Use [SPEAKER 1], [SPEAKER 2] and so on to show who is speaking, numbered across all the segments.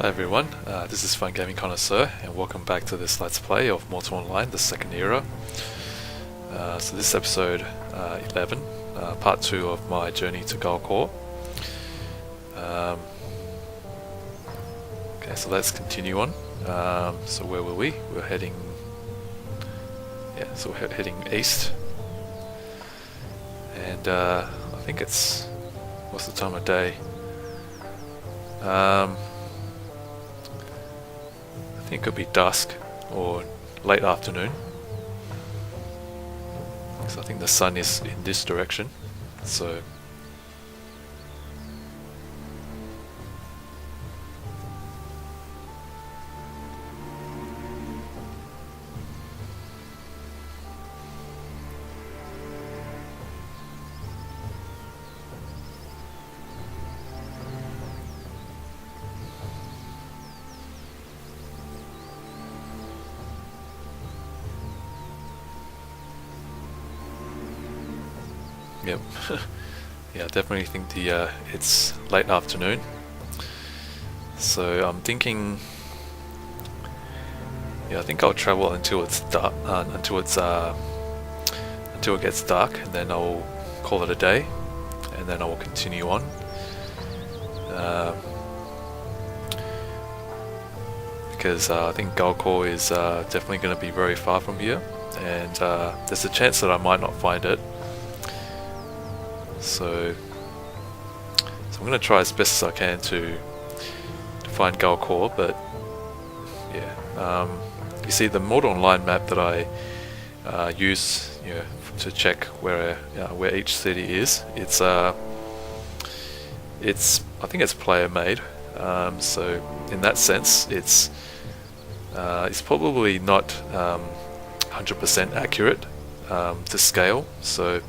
[SPEAKER 1] Hi everyone, this is Fun Gaming Connoisseur, and welcome back to this Let's Play of Mortal Online, the second era. So this is episode 11, part 2 of my journey to Gaul'kor. Okay, so let's continue on. So where were we? We're heading... Yeah, so we're heading east. And I think it's... What's the time of day? I think it could be dusk or late afternoon, because I think the sun is in this direction, so yep. Yeah, I definitely think the it's late afternoon. So I'm thinking, yeah, I think I'll travel until it's dark, until it gets dark, and then I'll call it a day, and then I will continue on. Because I think Gaul'kor is definitely going to be very far from here, and there's a chance that I might not find it. So I'm going to try as best as I can to find Gaul'kor, but yeah, you see the Mortal Online map that I use, to check where each city is. It's I think it's player made, so in that sense it's probably not 100% accurate to scale. So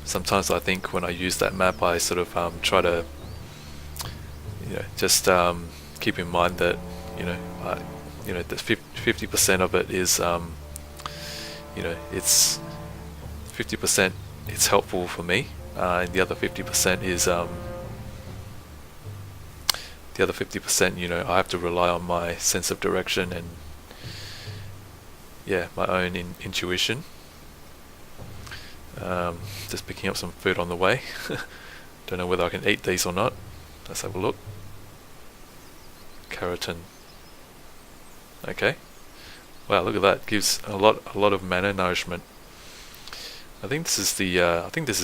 [SPEAKER 1] sometimes I think when I use that map, I sort of try to, just keep in mind that, that 50% of it is, it's 50%. It's helpful for me, and the other 50% is, I have to rely on my sense of direction and, yeah, my own intuition. Just picking up some food on the way. Don't know whether I can eat these or not. Let's have a look. Keratin. Okay. Wow, look at that. Gives a lot of mana nourishment. I think this is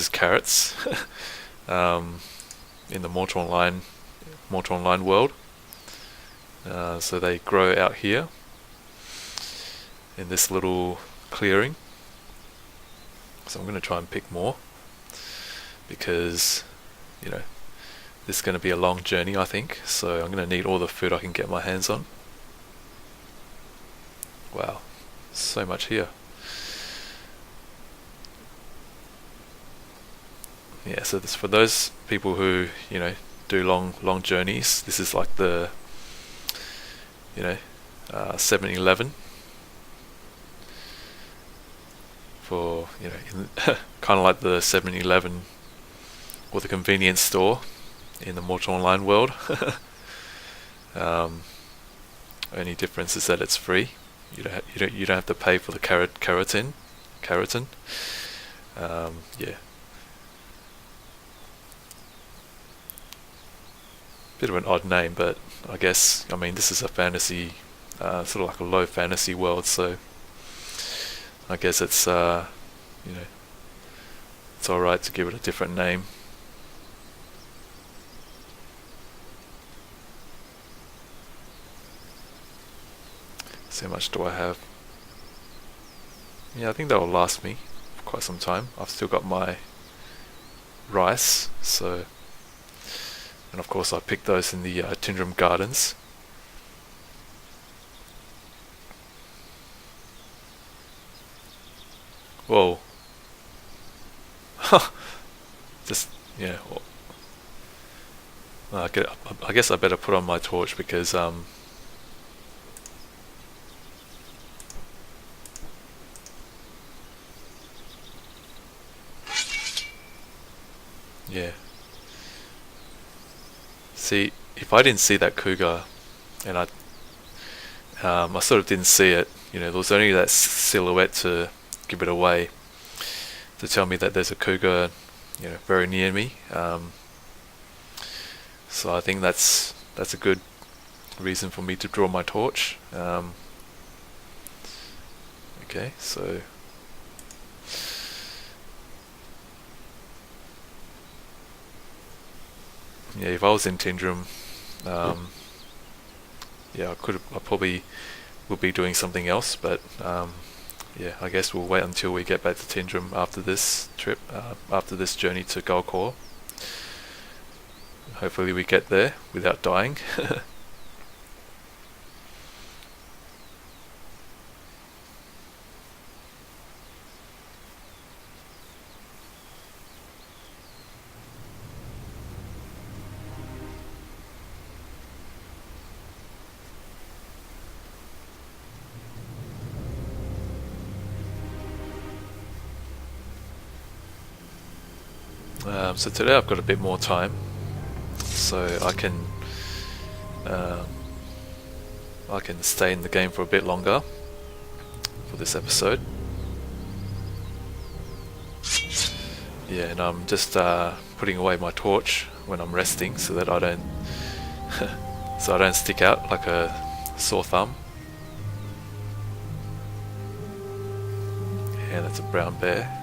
[SPEAKER 1] carrots. In the Mortal Online world. So they grow out here in this little clearing. So I'm going to try and pick more, because this is going to be a long journey, I think, so I'm going to need all the food I can get my hands on. Wow, so much here. Yeah, so this, for those people who do long journeys, this is like the 7-Eleven for kind of like the 7-Eleven or the convenience store in the Mortal Online world. Only difference is that it's free. You don't have to pay for the keratin. Yeah. Bit of an odd name, but I mean this is a fantasy, sort of like a low fantasy world, so I guess it's it's alright to give it a different name. So how much do I have? Yeah, I think that will last me for quite some time. I've still got my rice, so, and of course I picked those in the Tindrum Gardens. Whoa. Just, yeah. Well, I guess I better put on my torch, because yeah. See, if I didn't see that cougar, and I sort of didn't see it, there was only that silhouette to give it away, to tell me that there's a cougar, very near me. So I think that's a good reason for me to draw my torch. Okay, so yeah, if I was in Tindrum, yeah, I probably would be doing something else, but yeah, I guess we'll wait until we get back to Tindrum after this trip, after this journey to Gaul'kor. Hopefully we get there without dying. So today I've got a bit more time, so I can stay in the game for a bit longer for this episode. Yeah, and I'm just putting away my torch when I'm resting so that I don't stick out like a sore thumb. Yeah, that's a brown bear.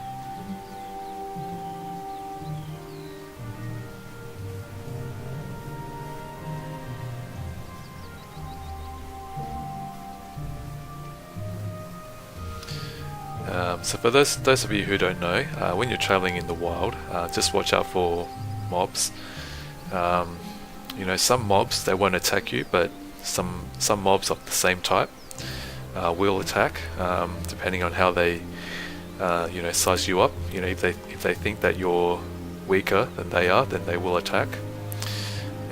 [SPEAKER 1] So for those of you who don't know, when you're traveling in the wild, just watch out for mobs. Some mobs, they won't attack you, but some mobs of the same type will attack, depending on how they size you up. If they think that you're weaker than they are, then they will attack.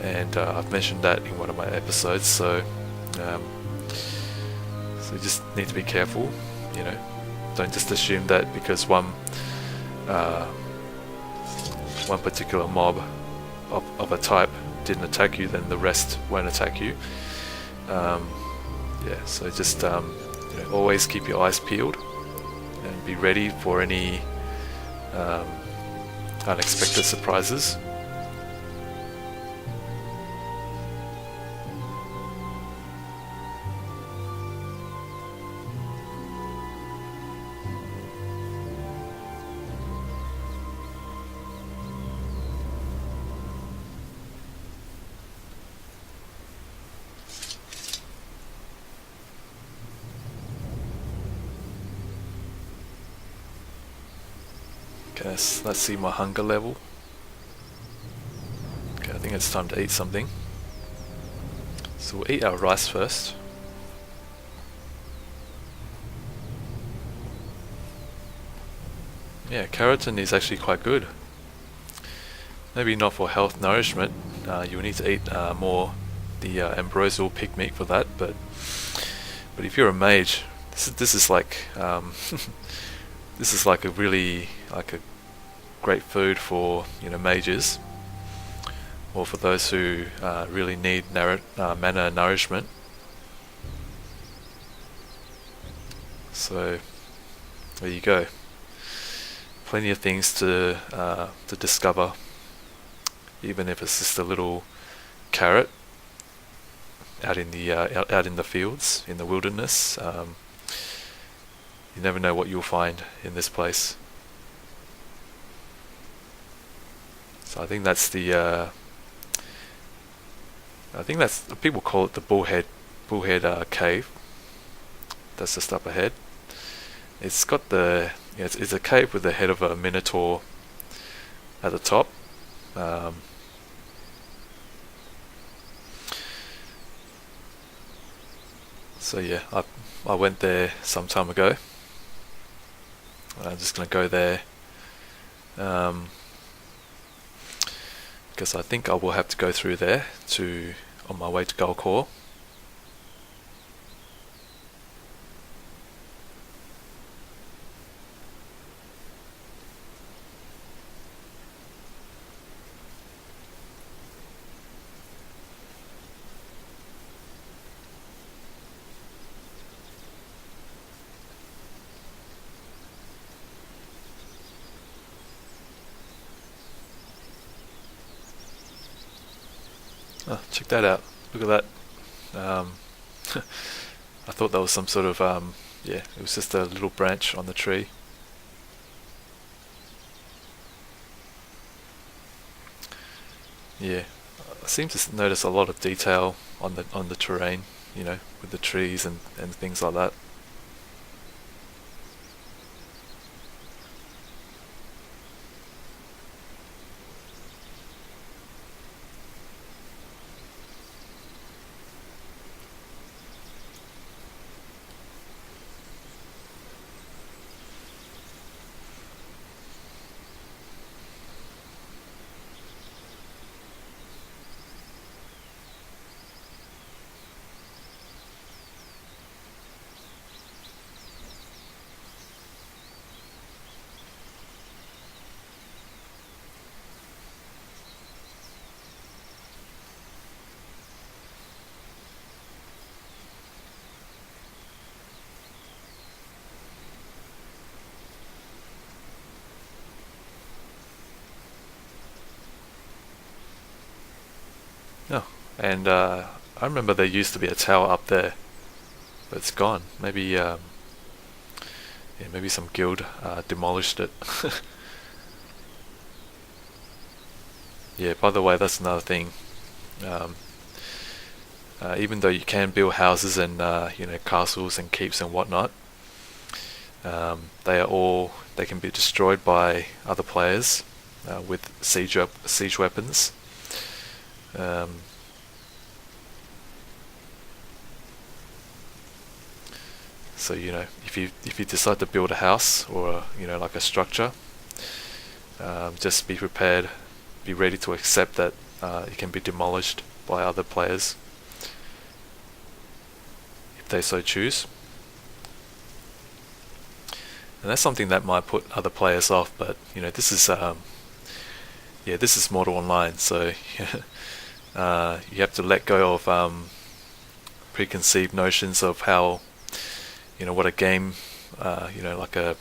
[SPEAKER 1] And I've mentioned that in one of my episodes, so you just need to be careful. Don't just assume that because one particular mob of a type didn't attack you, then the rest won't attack you. Yeah, so just always keep your eyes peeled and be ready for any unexpected surprises. Okay, let's see my hunger level. Okay, I think it's time to eat something. So we'll eat our rice first. Yeah, keratin is actually quite good. Maybe not for health nourishment. You will need to eat more the ambrosial pig meat for that. But if you're a mage, this is like this is like a great food for mages, or for those who really need mana nourishment. So there you go. Plenty of things to discover, even if it's just a little carrot out in the fields, in the wilderness. You never know what you'll find in this place. So I think that's people call it the bullhead cave. That's just up ahead. It's got it's a cave with the head of a minotaur at the top. So yeah, I went there some time ago. I'm just going to go there because I think I will have to go through there on my way to Gaul'kor. Oh, check that out. Look at that. I thought that was some sort of, yeah, it was just a little branch on the tree. Yeah, I seem to notice a lot of detail on the terrain, with the trees and things like that. Oh, and I remember there used to be a tower up there, but it's gone. Maybe, yeah, maybe some guild demolished it. Yeah. By the way, that's another thing. Um, Even though you can build houses and castles and keeps and whatnot, they can be destroyed by other players with siege weapons. Um, so if you decide to build a house or like a structure, just be prepared, be ready to accept that it can be demolished by other players if they so choose. And that's something that might put other players off, but this is this is Mortal Online, so you have to let go of preconceived notions of how what a game like a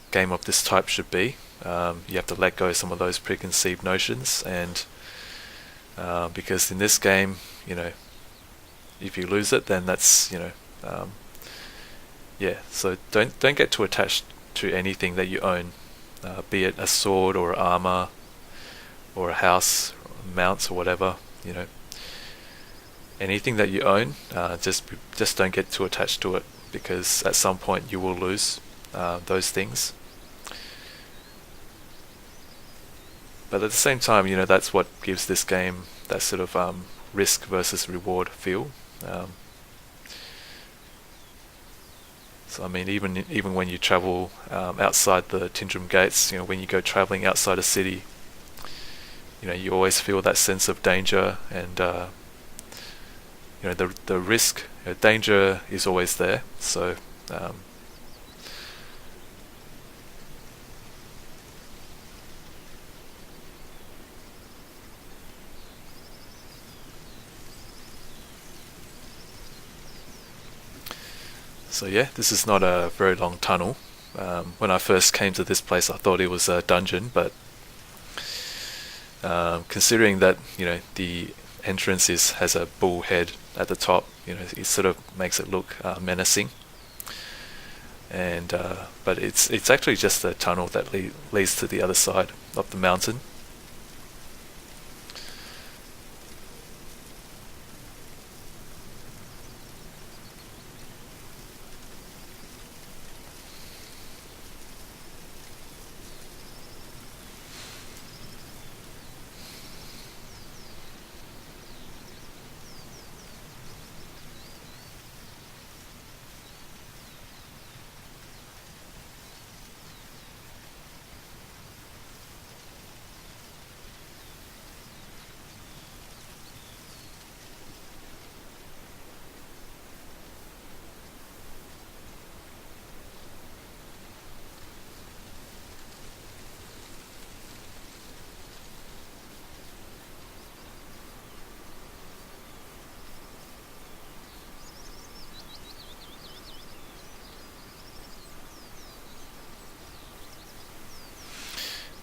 [SPEAKER 1] game of this type should be. You have to let go of some of those preconceived notions, and because in this game, if you lose it, then that's yeah. So don't get too attached to anything that you own, be it a sword or armor or a house, mounts or whatever. Anything that you own, just don't get too attached to it, because at some point you will lose those things. But at the same time, that's what gives this game that sort of risk versus reward feel. Um, so I mean, even when you travel outside the Tindrum gates, when you go traveling outside a city, you always feel that sense of danger, and the risk, danger is always there. So so yeah, this is not a very long tunnel. When I first came to this place, I thought it was a dungeon, but considering that the entrance has a bull head at the top, it sort of makes it look menacing. And but it's actually just a tunnel that leads to the other side of the mountain.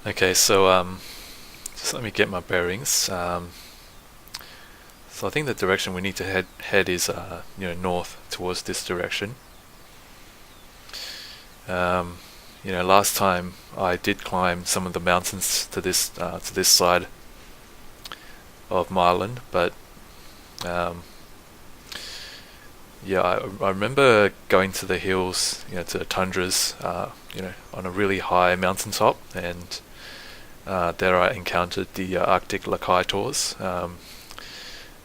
[SPEAKER 1] Okay, so just let me get my bearings. So I think the direction we need to head is north towards this direction. Last time I did climb some of the mountains to this side of my island, but I remember going to the hills, to the tundras, on a really high mountaintop, and there I encountered the Arctic Gaul'kors.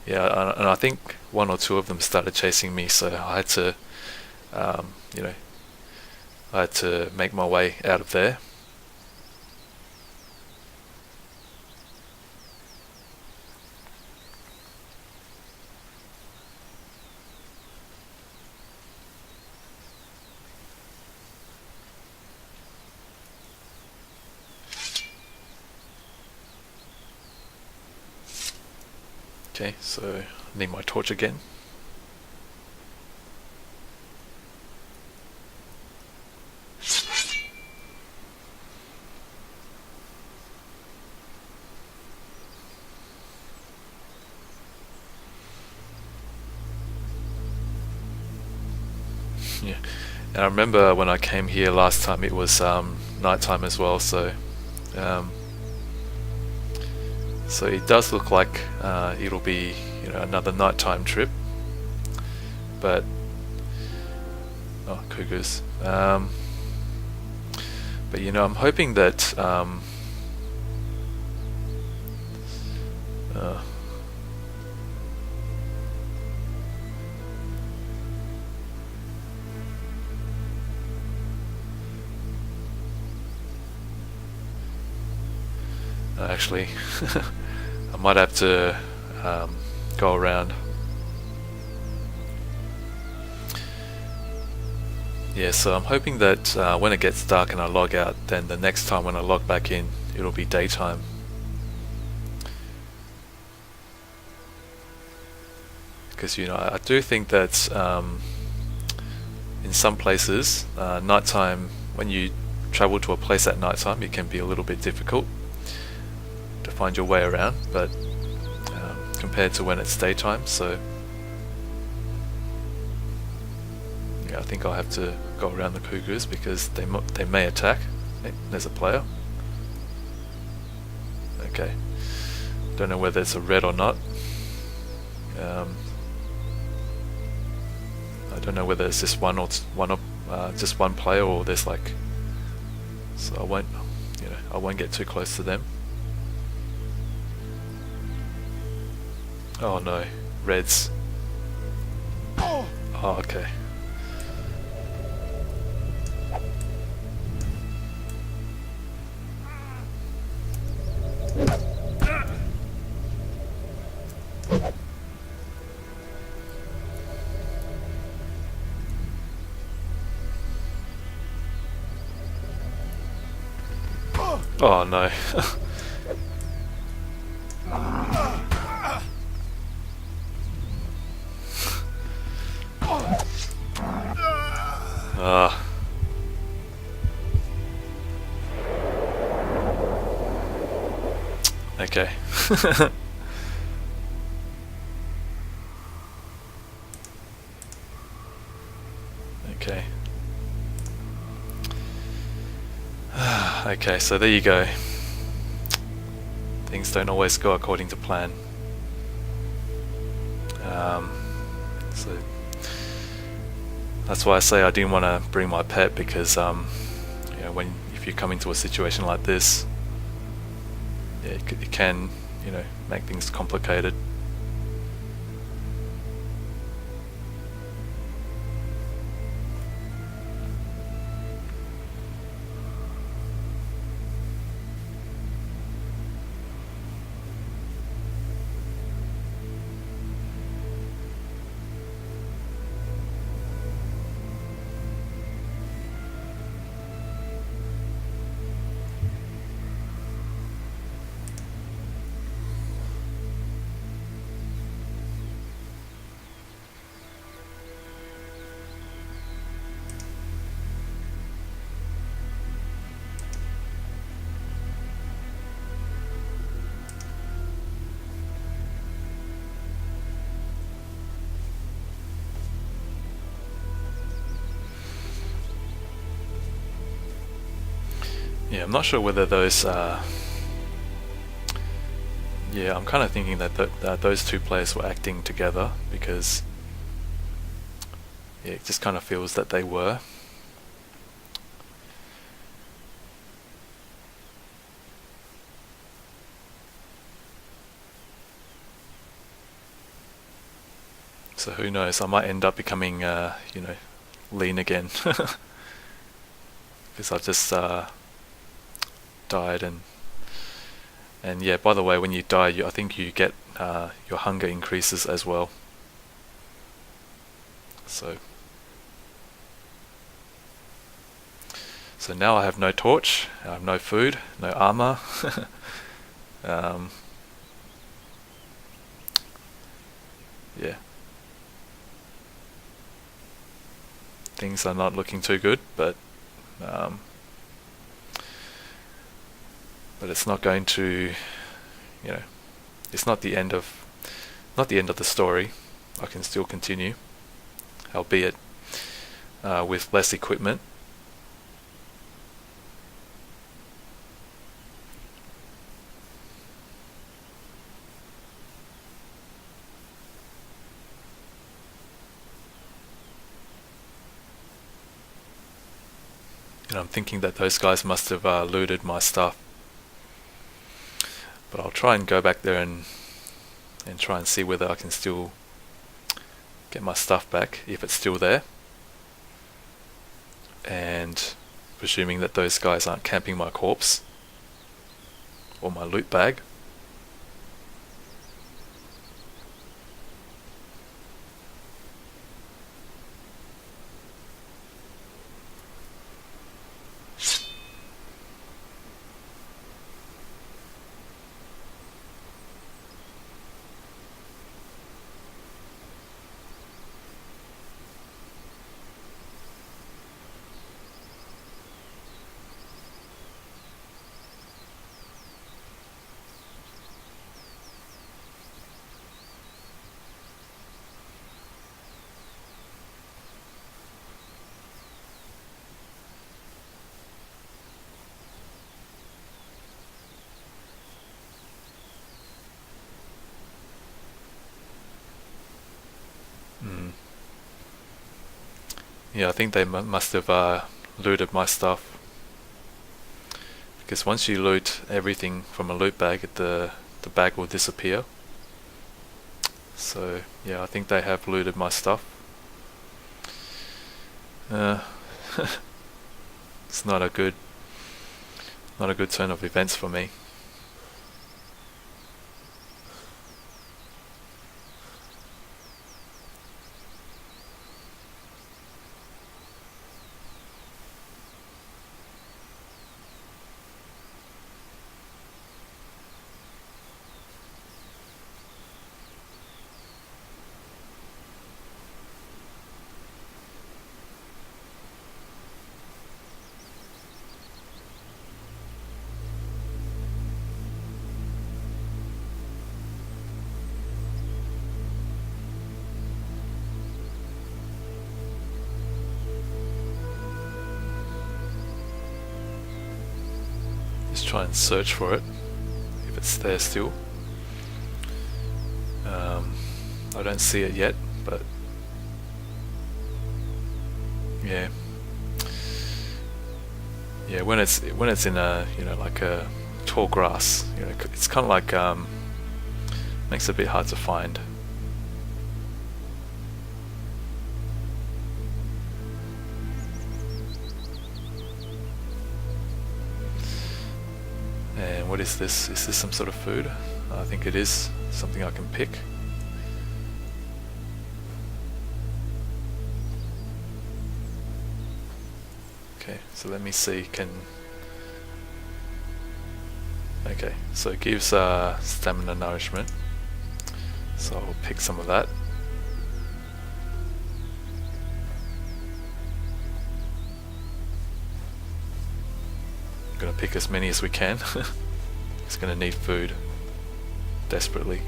[SPEAKER 1] And I think one or two of them started chasing me, so I had to, make my way out of there. Okay, so I need my torch again. Yeah, and I remember when I came here last time it was nighttime as well, so so it does look like it'll be another nighttime trip, but cougars. But I'm hoping that actually I might have to go around. Yeah, so I'm hoping that when it gets dark and I log out, then the next time when I log back in, it'll be daytime. Because I do think that in some places, nighttime, when you travel to a place at nighttime, it can be a little bit difficult to find your way around, but compared to when it's daytime, so yeah, I think I'll have to go around the cougars because they may attack. Hey, there's a player. Okay, don't know whether it's a red or not. I don't know whether it's just just one player or there's like. So I won't get too close to them. Oh no, reds. Oh, okay. Oh no. Okay. Okay. Okay, so there you go. Things don't always go according to plan. So that's why I say I didn't want to bring my pet, because if you come into a situation like this, yeah, it can make things complicated. Yeah, I'm not sure whether those yeah, I'm kind of thinking that those two players were acting together, because yeah, it just kind of feels that they were. So who knows, I might end up becoming, lean again. Because I've just died, and yeah, by the way, when you die, I think you get, your hunger increases as well. So now I have no torch, I have no food, no armor. Yeah. Things are not looking too good, but it's not going to, it's not the end of the story. I can still continue, albeit with less equipment. And I'm thinking that those guys must have looted my stuff. But I'll try and go back there and try and see whether I can still get my stuff back, if it's still there. And presuming that those guys aren't camping my corpse or my loot bag. Yeah, I think they must have looted my stuff, because once you loot everything from a loot bag, the bag will disappear. So yeah, I think they have looted my stuff. It's not a good turn of events for me. Just try and search for it, if it's there still. I don't see it yet, but yeah, when it's in a like a tall grass, it's kind of like makes it a bit hard to find. And what is this? Is this some sort of food? I think it is something I can pick. Okay, so let me see, okay, so it gives stamina nourishment, so I'll pick some of that. I'm gonna pick as many as we can. It's gonna need food desperately.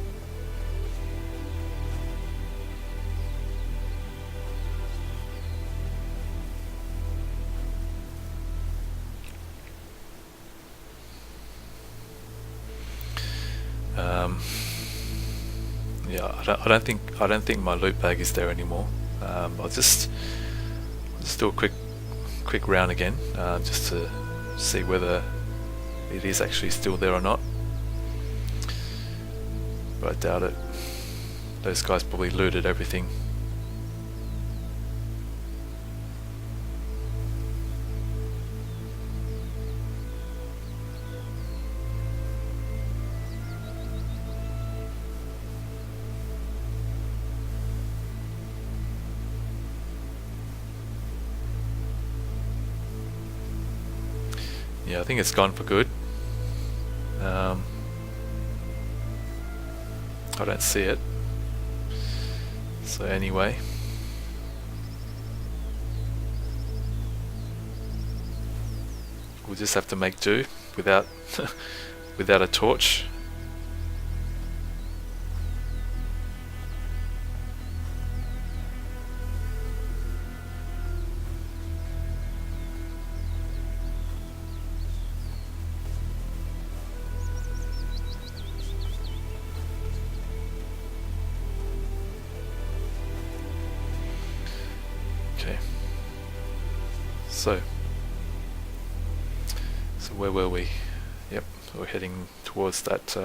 [SPEAKER 1] yeah, I don't think my loot bag is there anymore. I'll just do a quick round again, just to see whether it is actually still there or not. But I doubt it. Those guys probably looted everything. Yeah, I think it's gone for good. I don't see it. So anyway, we'll just have to make do without without a torch. Okay. So where were we? Yep, we're heading towards that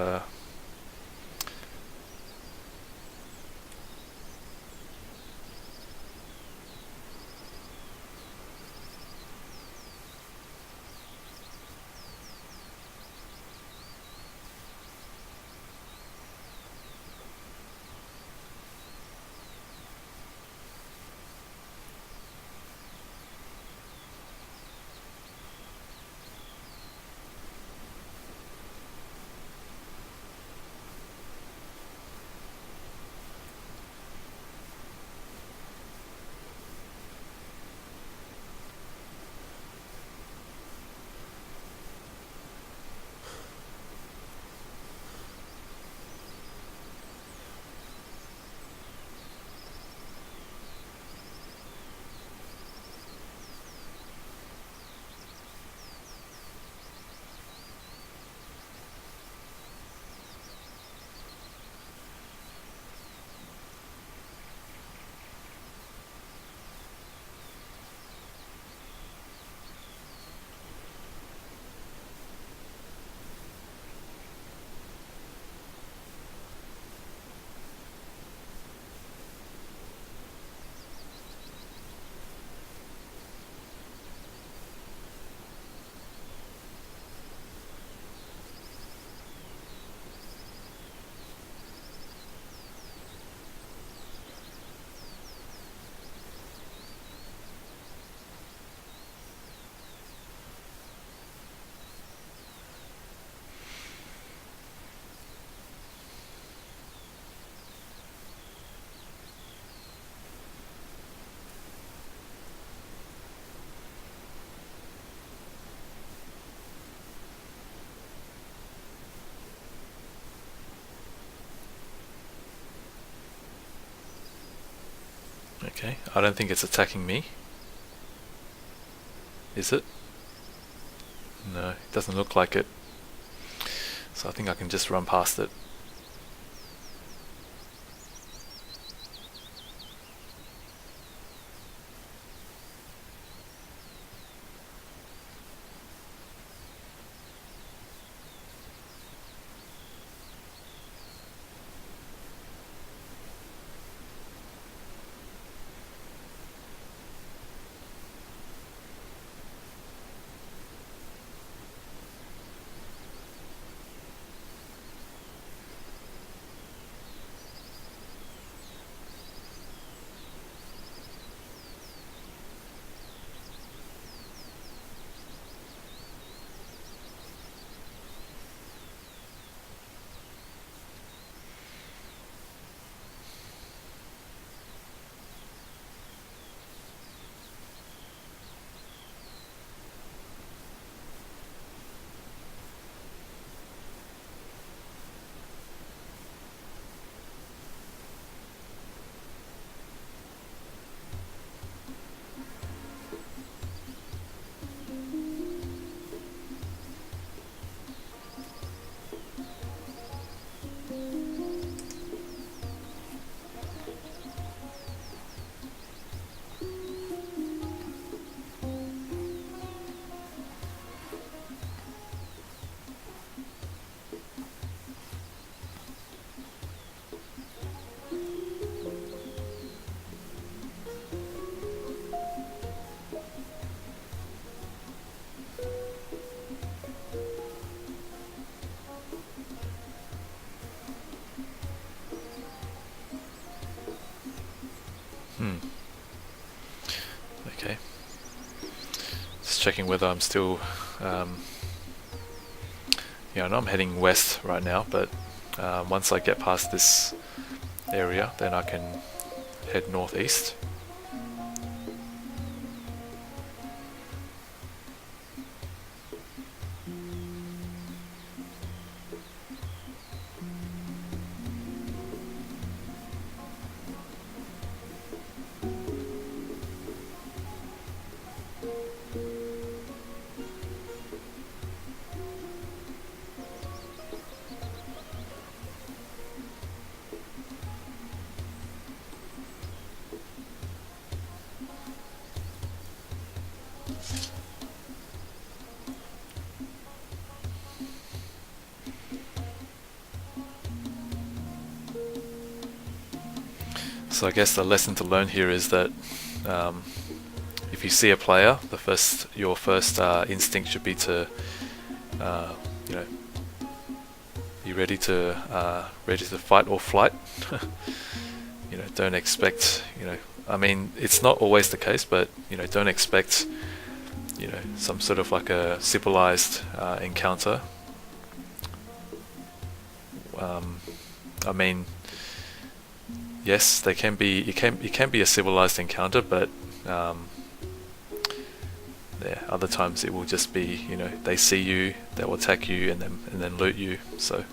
[SPEAKER 1] Okay, I don't think it's attacking me. Is it? No, it doesn't look like it. So I think I can just run past it. Okay. Just checking whether I'm still... yeah, I know I'm heading west right now, but once I get past this area, then I can head northeast. So I guess the lesson to learn here is that if you see a player, your first instinct should be to, you know, be ready to fight or flight. You know, don't expect, you know, I mean, it's not always the case, but you know, don't expect, you know, some sort of like a civilized encounter. I mean, yes, they can be. It can be a civilized encounter, but yeah, other times it will just be, you know, they see you, they will attack you, and then loot you. So.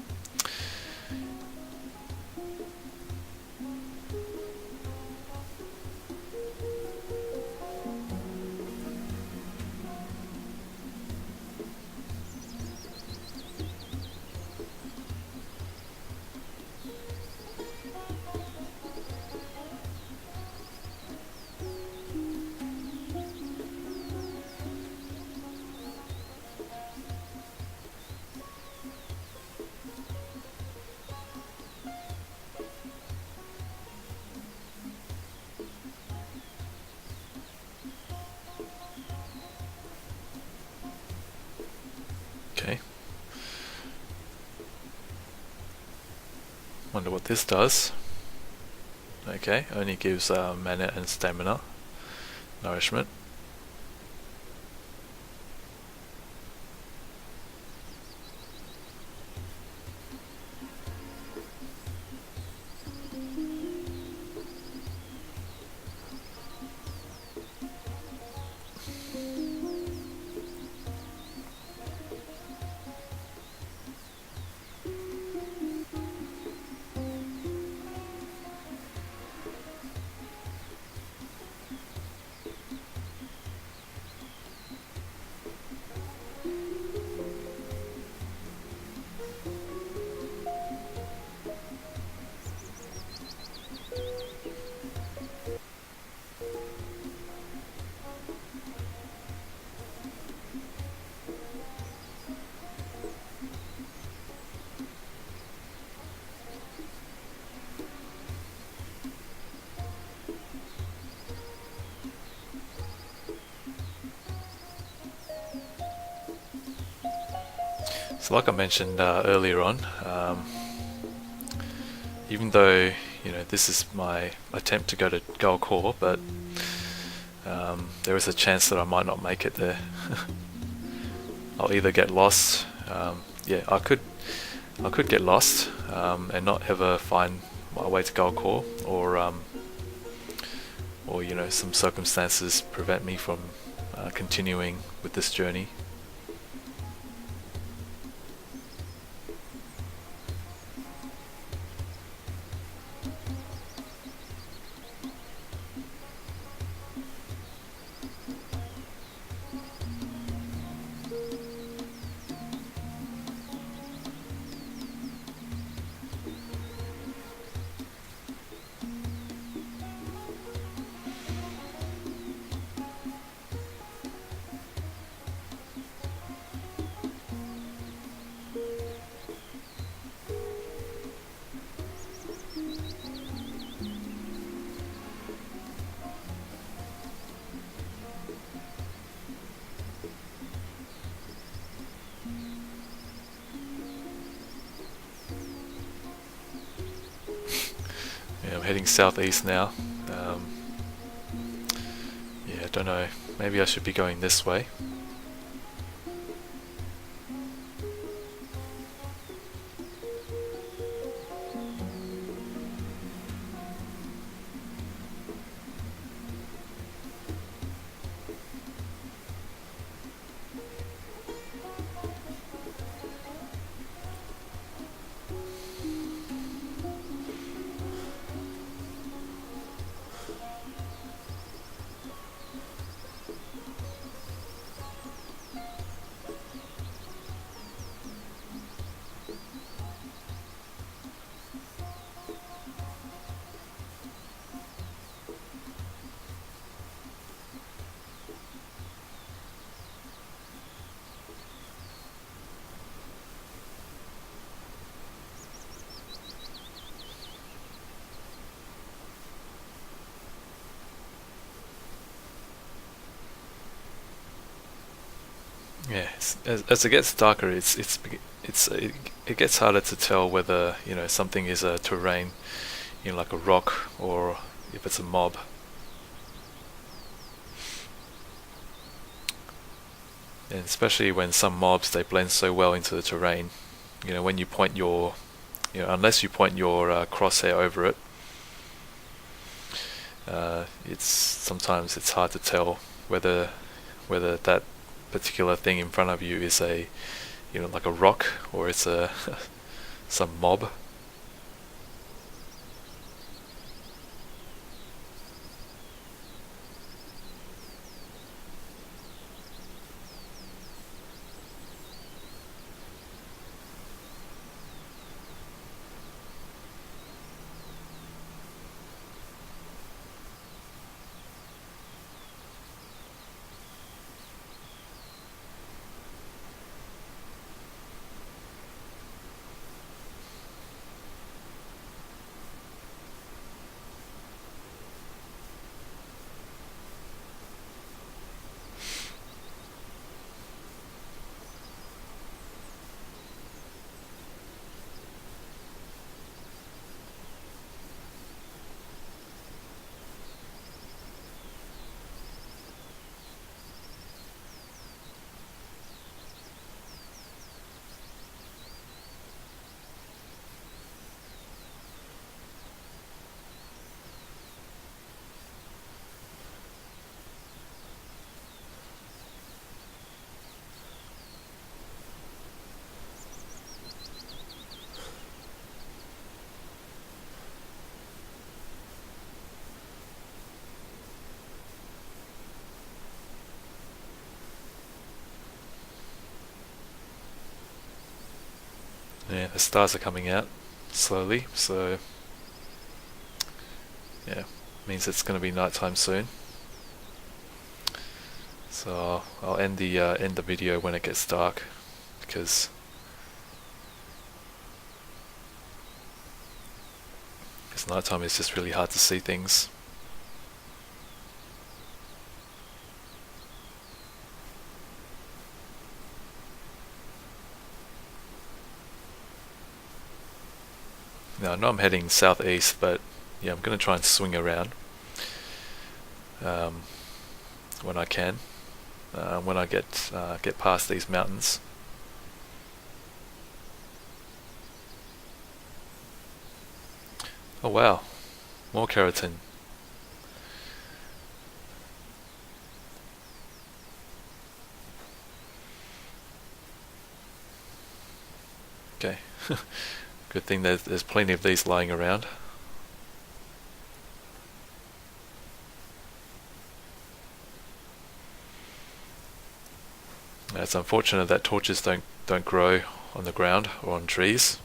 [SPEAKER 1] Okay. Wonder what this does. Okay, only gives mana and stamina, nourishment. So like I mentioned earlier on, even though, you know, this is my attempt to go to Gaul'kor, but there is a chance that I might not make it there. I'll either get lost. Yeah, I could get lost and not ever find my way to Gaul'kor, or you know, some circumstances prevent me from continuing with this journey. Yeah, I'm heading southeast now. Yeah, don't know. Maybe I should be going this way. Yeah, as it gets darker, it gets harder to tell whether something is a terrain, like a rock, or if it's a mob. And especially when some mobs, they blend so well into the terrain. When you point your, unless you point your crosshair over it, sometimes it's hard to tell whether that particular thing in front of you is like a rock, or it's a some mob. Yeah, the stars are coming out slowly, so yeah, means it's going to be nighttime soon. So I'll end the video when it gets dark, because nighttime is just really hard to see things. Now I know I'm heading southeast, but yeah, I'm going to try and swing around when I can, when I get past these mountains. Oh wow, more keratin. Okay, good thing there's plenty of these lying around. It's unfortunate that torches don't grow on the ground or on trees.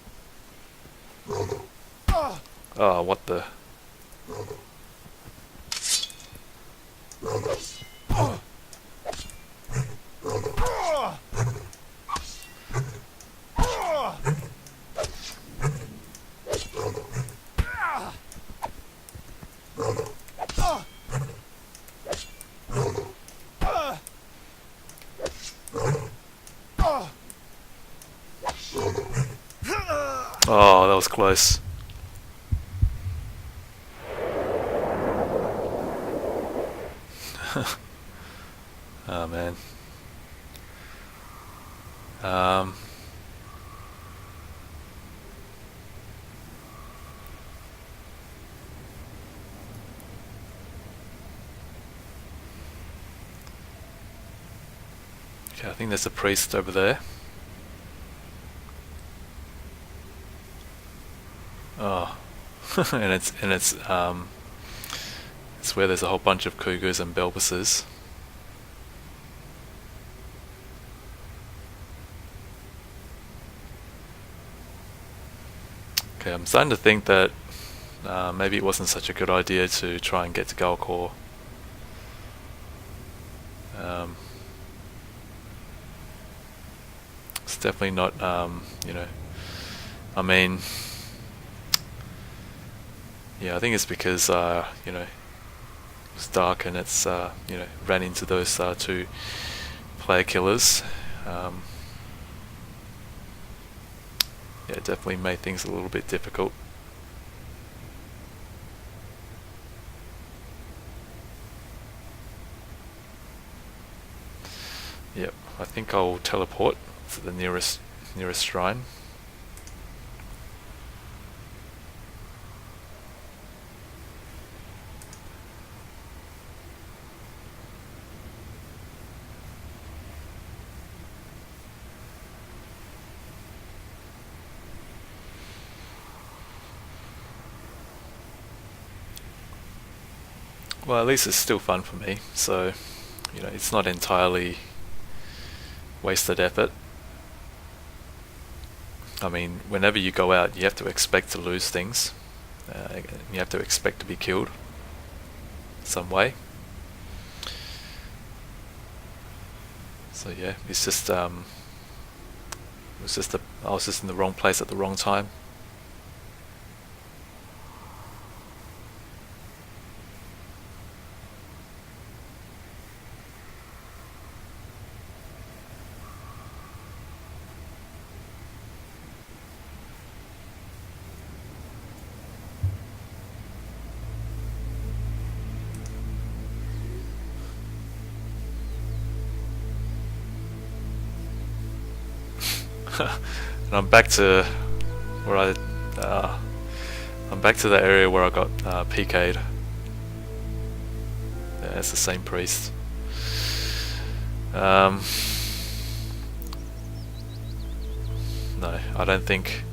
[SPEAKER 1] Oh, what the... Oh, that was close. Oh man. Um, okay, I think there's a priest over there. Oh, and it's where there's a whole bunch of cougars and belbuses. Okay, I'm starting to think that maybe it wasn't such a good idea to try and get to Gaul'kor. It's definitely not, I mean, yeah, I think it's because, it was dark and it's, ran into those two player killers. Yeah, it definitely made things a little bit difficult. Yep, I think I'll teleport to the nearest shrine. Well, at least it's still fun for me, so it's not entirely wasted effort. I mean, whenever you go out, you have to expect to lose things. You have to expect to be killed some way. So yeah, it's just I was just in the wrong place at the wrong time. And I'm back to where I'm back to the area where I got PK'd. Yeah, it's the same priest. No, I don't think.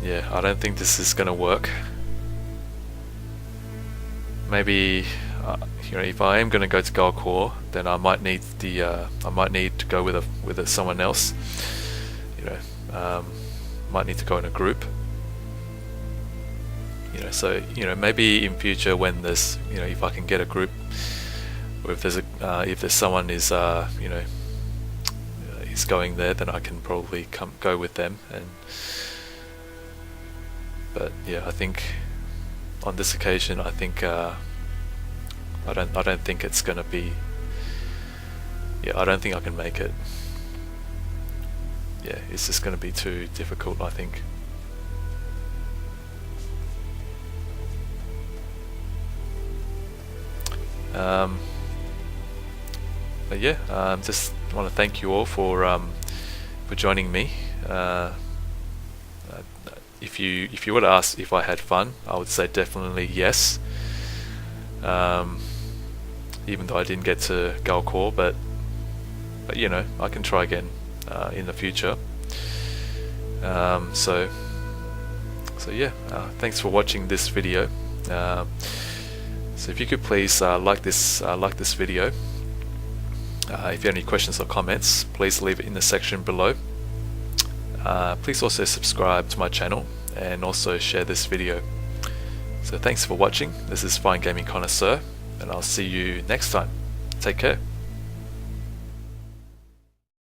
[SPEAKER 1] Yeah, I don't think this is gonna work. Maybe if I am going to go to Gaul'kor, then I might need to go with someone else. Might need to go in a group. So maybe in future when there's if I can get a group, or if there's someone is is going there, then I can probably go with them. But yeah, I think on this occasion, I think. I don't think it's gonna be. Yeah, I don't think I can make it. Yeah, it's just gonna be too difficult, I think. But yeah, just want to thank you all for joining me. If you would ask if I had fun, I would say definitely yes. Even though I didn't get to Gaul'kor, but I can try again in the future. So yeah, thanks for watching this video. So if you could please like this video. If you have any questions or comments, please leave it in the section below. Please also subscribe to my channel and also share this video. So thanks for watching. This is Fine Gaming Connoisseur, and I'll see you next time. Take care.